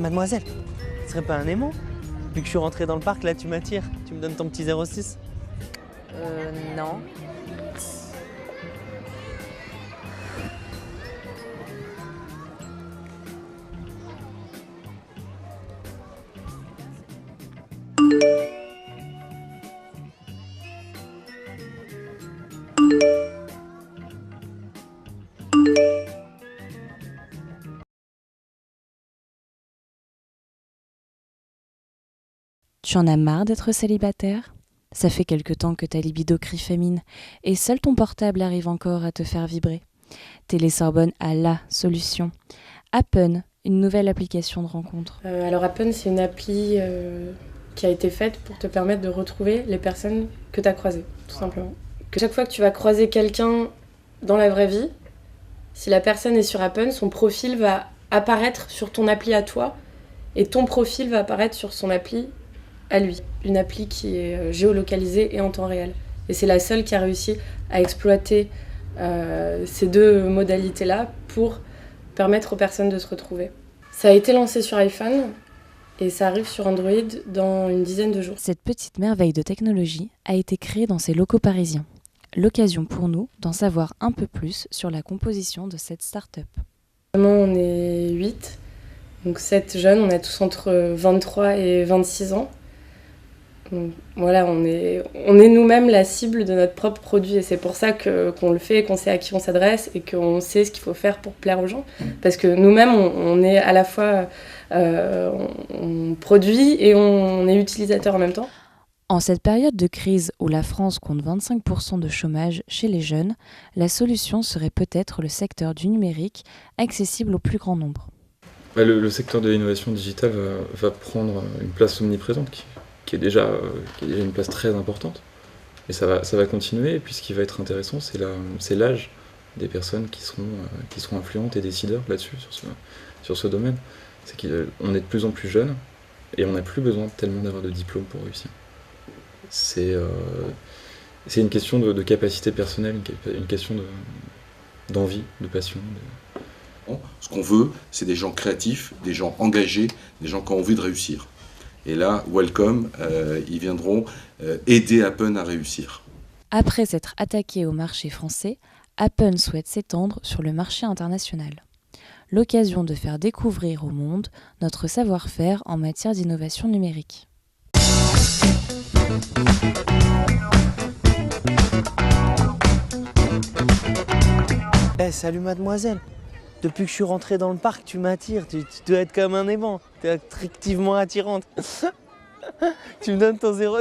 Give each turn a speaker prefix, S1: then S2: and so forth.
S1: Mademoiselle, ce serait pas un aimant? Vu que je suis rentré dans le parc, là tu m'attires. Tu me donnes ton petit 06?
S2: Non.
S3: Tu en as marre d'être célibataire? Ça fait quelque temps que ta libido crie famine et seul ton portable arrive encore à te faire vibrer. Télé Sorbonne a la solution. Appen, une nouvelle application de rencontre.
S4: Alors Appen, c'est une appli qui a été faite pour te permettre de retrouver les personnes que tu as croisées, tout simplement. Que chaque fois que tu vas croiser quelqu'un dans la vraie vie, si la personne est sur Appen, son profil va apparaître sur ton appli à toi et ton profil va apparaître sur son appli à lui. Une appli qui est géolocalisée et en temps réel. Et c'est la seule qui a réussi à exploiter ces deux modalités-là pour permettre aux personnes de se retrouver. Ça a été lancé sur iPhone et ça arrive sur Android dans une dizaine de jours.
S3: Cette petite merveille de technologie a été créée dans ses locaux parisiens. L'occasion pour nous d'en savoir un peu plus sur la composition de cette start-up.
S4: On est 8, donc 7 jeunes, on a tous entre 23 et 26 ans. Donc, voilà, on est nous-mêmes la cible de notre propre produit et c'est pour ça qu'on le fait, qu'on sait à qui on s'adresse et qu'on sait ce qu'il faut faire pour plaire aux gens. Parce que nous-mêmes, on est à la fois on produit et on est utilisateur en même temps.
S3: En cette période de crise où la France compte 25% de chômage chez les jeunes, la solution serait peut-être le secteur du numérique accessible au plus grand nombre.
S5: Le secteur de l'innovation digitale va prendre une place omniprésente qui est déjà une place très importante. Et ça va continuer. Et puis ce qui va être intéressant, c'est l'âge des personnes qui seront influentes et décideurs là-dessus, sur ce domaine. C'est qu'on est de plus en plus jeunes et on n'a plus besoin tellement d'avoir de diplôme pour réussir. C'est une question de capacité personnelle, une question d'envie, de passion.
S6: Ce qu'on veut, c'est des gens créatifs, des gens engagés, des gens qui ont envie de réussir. Et là, Welcome, ils viendront aider Appen à réussir.
S3: Après s'être attaqué au marché français, Appen souhaite s'étendre sur le marché international. L'occasion de faire découvrir au monde notre savoir-faire en matière d'innovation numérique.
S1: Salut mademoiselle. Depuis que je suis rentré dans le parc, tu m'attires. Tu dois être comme un aimant. Tu es attractivement attirante. Tu me donnes ton 0.